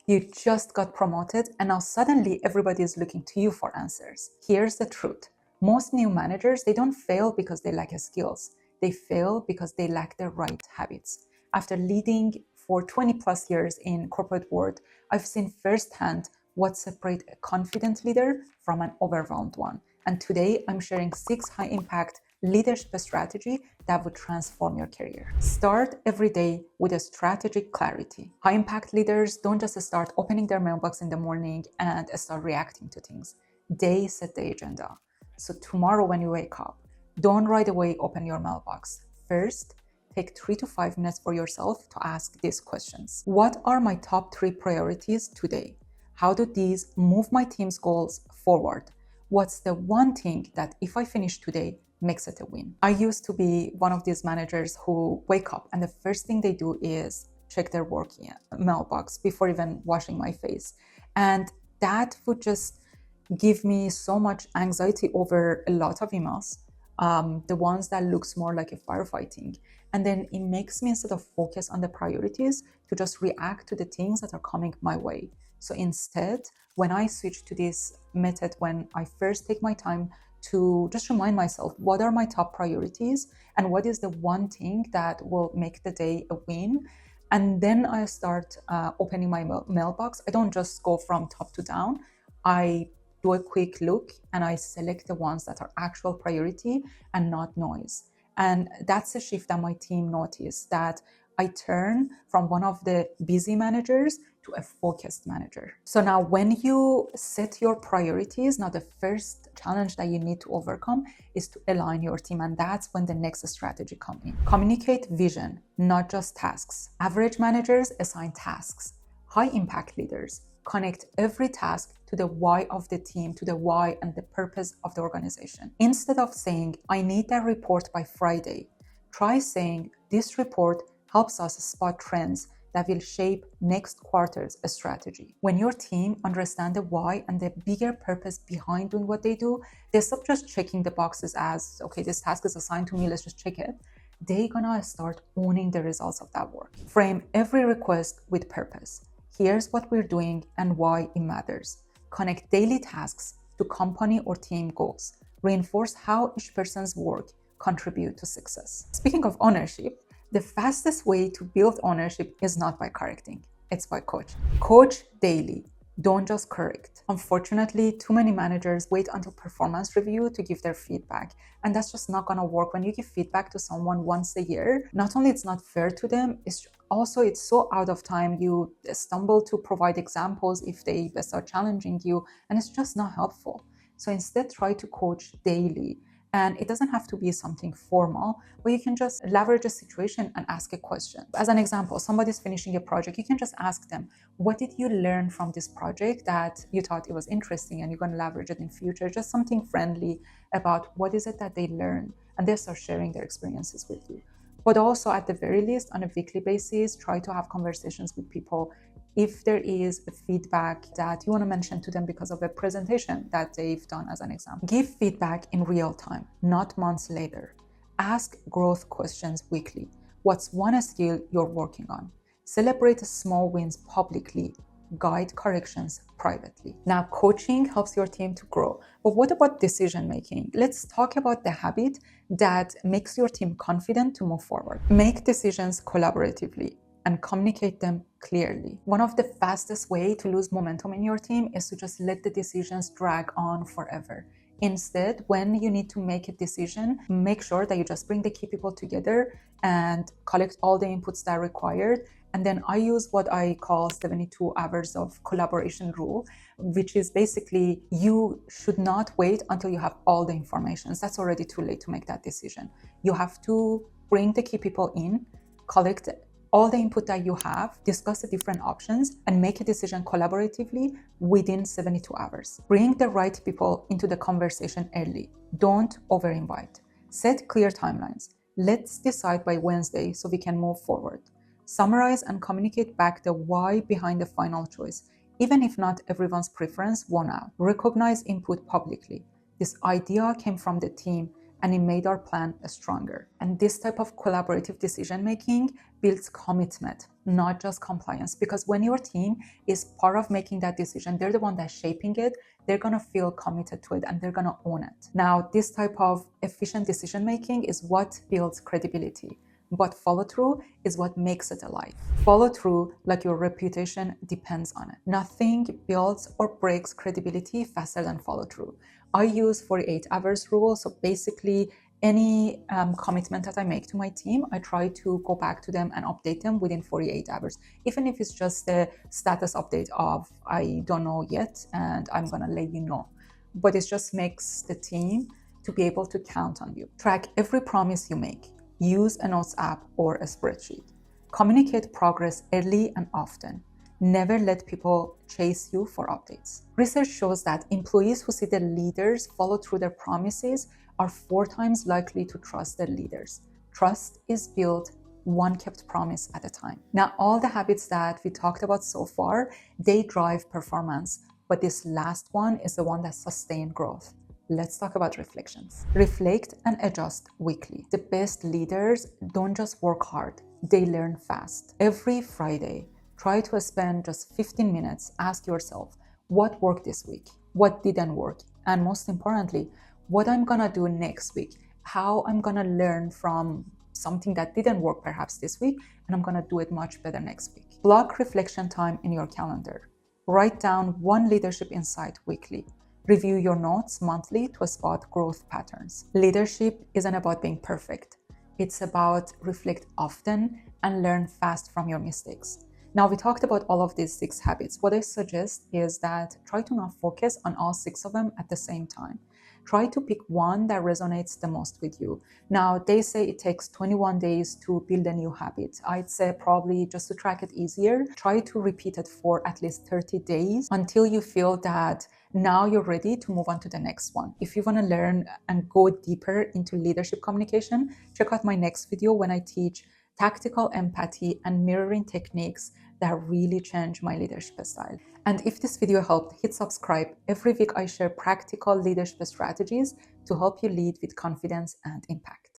You just got promoted and now suddenly everybody is looking to you for answers. Here's the truth. Most new managers, they don't fail because they lack skills. They fail because they lack the right habits. After leading for 20 plus years in corporate world, I've seen firsthand what separates a confident leader from an overwhelmed one. And today I'm sharing 6 high impact leadership strategy that would transform your career. Start every day with a strategic clarity. High impact leaders don't just start opening their mailbox in the morning and start reacting to things. They set the agenda. So tomorrow when you wake up, don't right away open your mailbox. First, take 3 to 5 minutes for yourself to ask these questions. What are my top 3 priorities today? How do these move my team's goals forward? What's the one thing that if I finish today, makes it a win? I used to be one of these managers who wake up and the first thing they do is check their work mailbox before even washing my face. And that would just give me so much anxiety over a lot of emails, the ones that looks more like a firefighting. And then it makes me, instead of focus on the priorities, to just react to the things that are coming my way. So instead, when I switch to this method, when I first take my time to just remind myself, what are my top priorities and what is the one thing that will make the day a win? And then I start opening my mailbox. I don't just go from top to down. I do a quick look and I select the ones that are actual priority and not noise. And that's a shift that my team noticed, that I turn from one of the busy managers to a focused manager. So now when you set your priorities, now the first challenge that you need to overcome is to align your team. And that's when the next strategy comes in. Communicate vision, not just tasks. Average managers assign tasks. High impact leaders connect every task to the why of the team, to the why and the purpose of the organization. Instead of saying, I need that report by Friday, try saying, this report helps us spot trends that will shape next quarter's strategy. When your team understands the why and the bigger purpose behind doing what they do, they stop just checking the boxes as, okay, this task is assigned to me, let's just check it. They're gonna start owning the results of that work. Frame every request with purpose. Here's what we're doing and why it matters. Connect daily tasks to company or team goals. Reinforce how each person's work contribute to success. Speaking of ownership, the fastest way to build ownership is not by correcting, it's by coaching. Coach daily, don't just correct. Unfortunately, too many managers wait until performance review to give their feedback. And that's just not gonna work. When you give feedback to someone once a year, not only it's not fair to them, it's so out of time. You stumble to provide examples if they start challenging you, and it's just not helpful. So instead, try to coach daily. And it doesn't have to be something formal, but you can just leverage a situation and ask a question. As an example, somebody's finishing a project, you can just ask them, what did you learn from this project that you thought it was interesting and you're going to leverage it in future? Just something friendly about what is it that they learn, and they start sharing their experiences with you. But also, at the very least, on a weekly basis, try to have conversations with people. If there is a feedback that you want to mention to them because of a presentation that they've done, as an example, give feedback in real time, not months later. Ask growth questions weekly. What's one skill you're working on? Celebrate small wins publicly. Guide corrections privately. Now, coaching helps your team to grow. But what about decision making? Let's talk about the habit that makes your team confident to move forward. Make decisions collaboratively and communicate them clearly. One of the fastest ways to lose momentum in your team is to just let the decisions drag on forever. Instead, when you need to make a decision, make sure that you just bring the key people together and collect all the inputs that are required. And then I use what I call 72 hours of collaboration rule, which is basically you should not wait until you have all the information. That's already too late to make that decision. You have to bring the key people in, collect all the input that you have, discuss the different options, and make a decision collaboratively within 72 hours. Bring the right people into the conversation early. Don't over-invite. Set clear timelines. Let's decide by Wednesday so we can move forward. Summarize and communicate back the why behind the final choice, even if not everyone's preference won out. Recognize input publicly. This idea came from the team, and it made our plan stronger. And this type of collaborative decision making builds commitment, not just compliance. Because when your team is part of making that decision, they're the one that's shaping it, they're going to feel committed to it and they're going to own it. Now, this type of efficient decision making is what builds credibility. But follow through is what makes it alive. Follow through, like your reputation, depends on it. Nothing builds or breaks credibility faster than follow through. I use 48 hours rule. So basically, any commitment that I make to my team, I try to go back to them and update them within 48 hours. Even if it's just a status update of, I don't know yet, and I'm going to let you know. But it just makes the team to be able to count on you. Track every promise you make. Use a notes app or a spreadsheet. Communicate progress early and often. Never let people chase you for updates. Research shows that employees who see their leaders follow through their promises are 4 times likely to trust their leaders. Trust is built one kept promise at a time. Now, all the habits that we talked about so far, they drive performance, but this last one is the one that sustains growth. Let's talk about reflections. Reflect and adjust weekly. The best leaders don't just work hard, they learn fast. Every Friday, try to spend just 15 minutes, ask yourself, what worked this week? What didn't work? And most importantly, what I'm gonna do next week? How I'm gonna learn from something that didn't work perhaps this week, and I'm gonna do it much better next week. Block reflection time in your calendar. Write down one leadership insight weekly. Review your notes monthly to spot growth patterns. Leadership isn't about being perfect. It's about reflect often and learn fast from your mistakes. Now, we talked about all of these 6 habits. What I suggest is that try to not focus on all 6 of them at the same time. Try to pick one that resonates the most with you. Now, they say it takes 21 days to build a new habit. I'd say probably just to track it easier, try to repeat it for at least 30 days until you feel that now you're ready to move on to the next one. If you want to learn and go deeper into leadership communication, check out my next video when I teach tactical empathy and mirroring techniques that really change my leadership style. And if this video helped, hit subscribe. Every week I share practical leadership strategies to help you lead with confidence and impact.